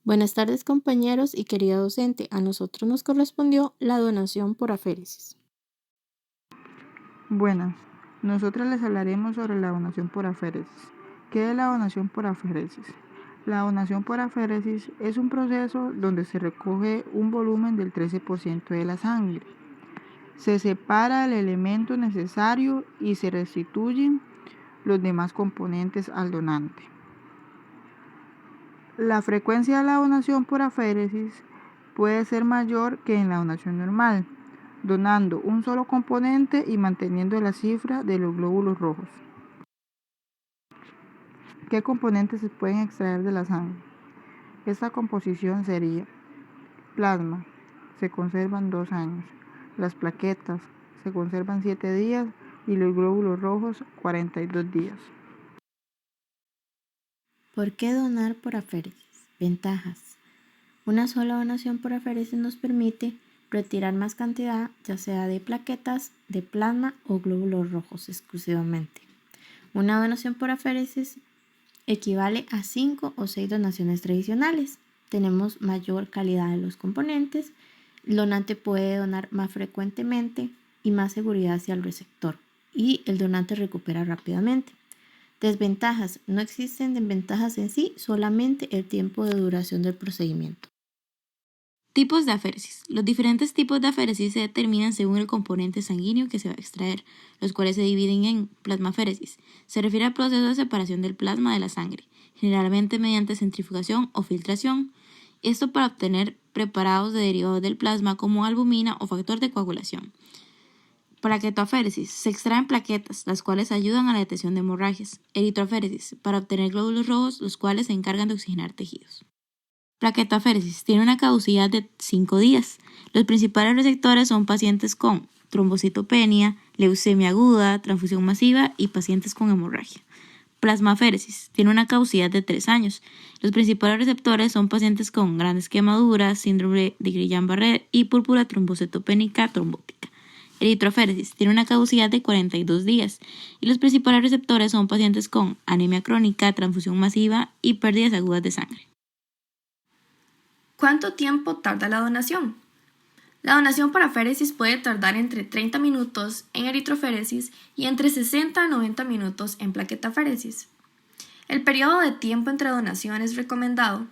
Buenas tardes, compañeros y querida docente. A nosotros nos correspondió la donación por aféresis. Buenas, nosotros les hablaremos sobre la donación por aféresis. ¿Qué es la donación por aféresis? La donación por aféresis es un proceso donde se recoge un volumen del 13% de la sangre. Se separa el elemento necesario y se restituyen los demás componentes al donante. La frecuencia de la donación por aféresis puede ser mayor que en la donación normal, donando un solo componente y manteniendo la cifra de los glóbulos rojos. ¿Qué componentes se pueden extraer de la sangre? Esta composición sería plasma, se conservan 2 años, las plaquetas se conservan 7 días y los glóbulos rojos 42 días. ¿Por qué donar por aféresis? Ventajas. Una sola donación por aféresis nos permite retirar más cantidad, ya sea de plaquetas, de plasma o glóbulos rojos exclusivamente. Una donación por aféresis equivale a 5 o 6 donaciones tradicionales. Tenemos mayor calidad de los componentes, el donante puede donar más frecuentemente y más seguridad hacia el receptor, y el donante recupera rápidamente. Desventajas. No existen desventajas en sí, solamente el tiempo de duración del procedimiento. Tipos de aféresis. Los diferentes tipos de aféresis se determinan según el componente sanguíneo que se va a extraer, los cuales se dividen en plasmaféresis. Se refiere al proceso de separación del plasma de la sangre, generalmente mediante centrifugación o filtración. Esto para obtener preparados de derivados del plasma como albumina o factor de coagulación. Plaquetoaféresis. Se extraen plaquetas, las cuales ayudan a la detección de hemorragias. Eritroaféresis. Para obtener glóbulos rojos, los cuales se encargan de oxigenar tejidos. Plaquetoaféresis tiene una caducidad de 5 días. Los principales receptores son pacientes con trombocitopenia, leucemia aguda, transfusión masiva y pacientes con hemorragia. Plasmaféresis tiene una caducidad de 3 años. Los principales receptores son pacientes con grandes quemaduras, síndrome de Guillain-Barré y púrpura trombocitopénica trombótica. Eritroaféresis tiene una caducidad de 42 días y los principales receptores son pacientes con anemia crónica, transfusión masiva y pérdidas agudas de sangre. ¿Cuánto tiempo tarda la donación? La donación por aféresis puede tardar entre 30 minutos en eritroféresis y entre 60 a 90 minutos en plaquetaféresis. El periodo de tiempo entre donaciones recomendado,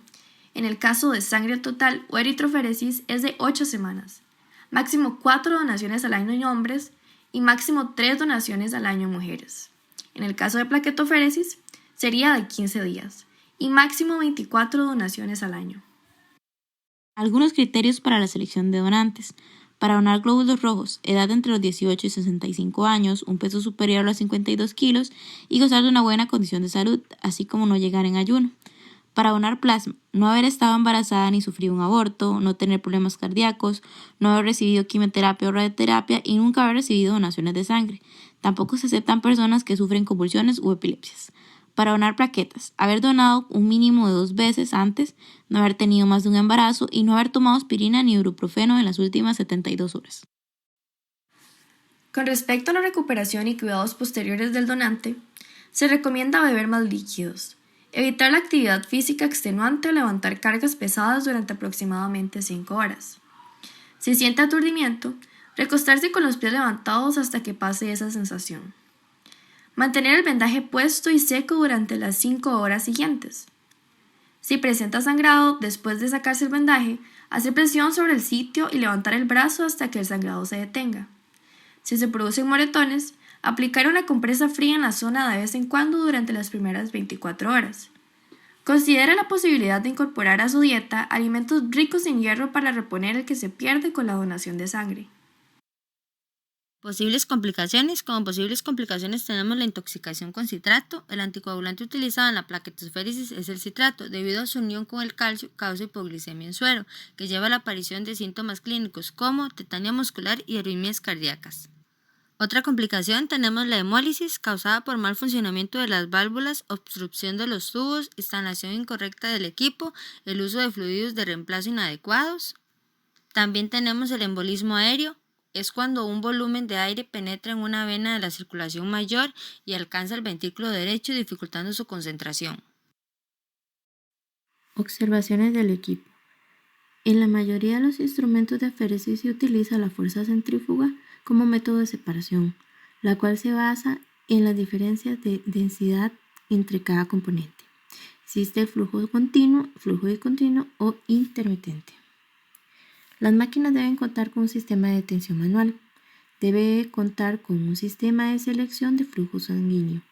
en el caso de sangre total o eritroféresis, es de 8 semanas, máximo 4 donaciones al año en hombres y máximo 3 donaciones al año en mujeres. En el caso de plaquetoféresis, sería de 15 días y máximo 24 donaciones al año. Algunos criterios para la selección de donantes. Para donar glóbulos rojos, edad entre los 18 y 65 años, un peso superior a los 52 kilos y gozar de una buena condición de salud, así como no llegar en ayuno. Para donar plasma, no haber estado embarazada ni sufrir un aborto, no tener problemas cardíacos, no haber recibido quimioterapia o radioterapia y nunca haber recibido donaciones de sangre. Tampoco se aceptan personas que sufren convulsiones u epilepsias. Para donar plaquetas, haber donado un mínimo de 2 veces antes, no haber tenido más de un embarazo y no haber tomado aspirina ni ibuprofeno en las últimas 72 horas. Con respecto a la recuperación y cuidados posteriores del donante, se recomienda beber más líquidos, evitar la actividad física extenuante o levantar cargas pesadas durante aproximadamente 5 horas. Si siente aturdimiento, recostarse con los pies levantados hasta que pase esa sensación. Mantener el vendaje puesto y seco durante las 5 horas siguientes. Si presenta sangrado, después de sacarse el vendaje, hacer presión sobre el sitio y levantar el brazo hasta que el sangrado se detenga. Si se producen moretones, aplicar una compresa fría en la zona de vez en cuando durante las primeras 24 horas. Considera la posibilidad de incorporar a su dieta alimentos ricos en hierro para reponer el que se pierde con la donación de sangre. Posibles complicaciones. Como posibles complicaciones tenemos la intoxicación con citrato. El anticoagulante utilizado en la plaquetoféresis es el citrato. Debido a su unión con el calcio, causa hipoglicemia en suero, que lleva a la aparición de síntomas clínicos como tetania muscular y arritmias cardíacas. Otra complicación tenemos la hemólisis, causada por mal funcionamiento de las válvulas, obstrucción de los tubos, instalación incorrecta del equipo, el uso de fluidos de reemplazo inadecuados. También tenemos el embolismo aéreo. Es cuando un volumen de aire penetra en una vena de la circulación mayor y alcanza el ventrículo derecho, dificultando su concentración. Observaciones del equipo. En la mayoría de los instrumentos de aféresis se utiliza la fuerza centrífuga como método de separación, la cual se basa en las diferencias de densidad entre cada componente. Existe el flujo discontinuo o intermitente. Las máquinas deben contar con un sistema de detención manual. Debe contar con un sistema de selección de flujo sanguíneo.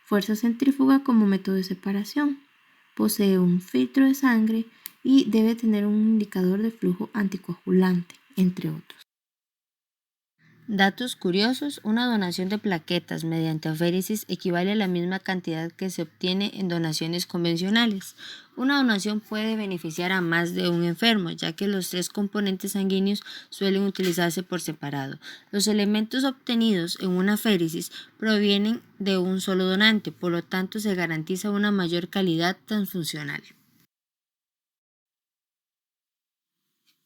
Fuerza centrífuga como método de separación. Posee un filtro de sangre y debe tener un indicador de flujo anticoagulante, entre otros. Datos curiosos: una donación de plaquetas mediante aféresis equivale a la misma cantidad que se obtiene en donaciones convencionales. Una donación puede beneficiar a más de un enfermo, ya que los 3 componentes sanguíneos suelen utilizarse por separado. Los elementos obtenidos en una aféresis provienen de un solo donante, por lo tanto se garantiza una mayor calidad transfuncional.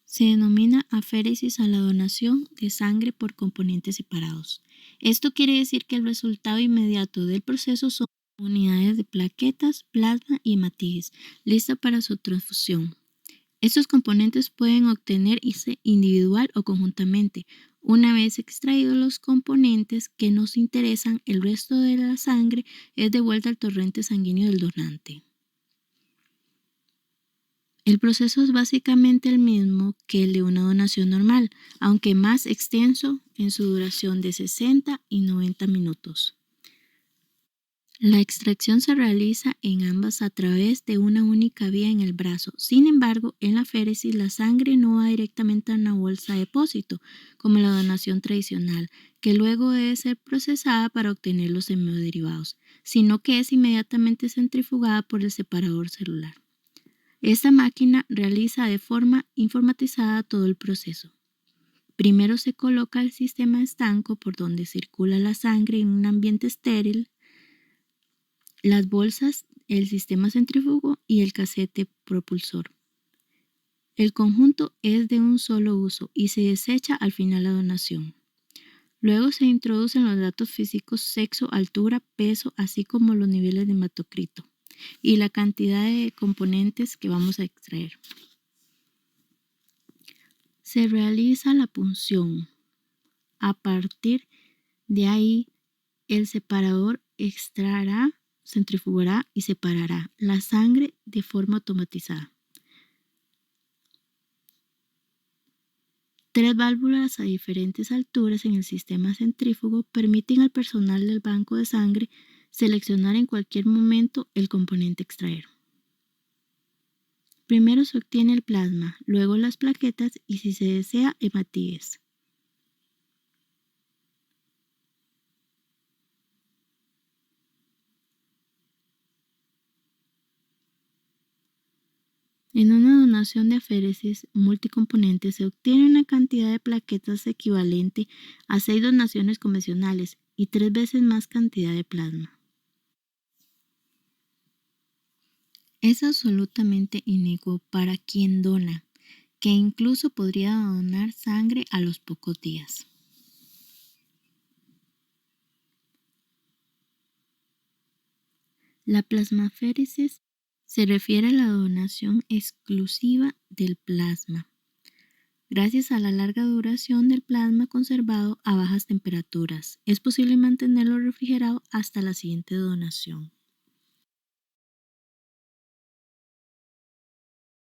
Se denomina aféresis a la donación de sangre por componentes separados. Esto quiere decir que el resultado inmediato del proceso son unidades de plaquetas, plasma y hematíes, listas para su transfusión. Estos componentes pueden obtenerse individual o conjuntamente. Una vez extraídos los componentes que nos interesan, el resto de la sangre es devuelta al torrente sanguíneo del donante. El proceso es básicamente el mismo que el de una donación normal, aunque más extenso en su duración de 60 y 90 minutos. La extracción se realiza en ambas a través de una única vía en el brazo. Sin embargo, en la aféresis la sangre no va directamente a una bolsa de depósito, como la donación tradicional, que luego debe ser procesada para obtener los hemoderivados, sino que es inmediatamente centrifugada por el separador celular. Esta máquina realiza de forma informatizada todo el proceso. Primero se coloca el sistema estanco por donde circula la sangre en un ambiente estéril, las bolsas, el sistema centrífugo y el casete propulsor. El conjunto es de un solo uso y se desecha al final la donación. Luego se introducen los datos físicos: sexo, altura, peso, así como los niveles de hematocrito y la cantidad de componentes que vamos a extraer. Se realiza la punción. A partir de ahí, el separador extraerá, centrifugará y separará la sangre de forma automatizada. 3 válvulas a diferentes alturas en el sistema centrífugo permiten al personal del banco de sangre seleccionar en cualquier momento el componente a extraer. Primero se obtiene el plasma, luego las plaquetas y, si se desea, hematíes. En una donación de aféresis multicomponente se obtiene una cantidad de plaquetas equivalente a 6 donaciones convencionales y 3 veces más cantidad de plasma. Es absolutamente inocuo para quien dona, que incluso podría donar sangre a los pocos días. La plasmaféresis se refiere a la donación exclusiva del plasma, gracias a la larga duración del plasma conservado a bajas temperaturas. Es posible mantenerlo refrigerado hasta la siguiente donación.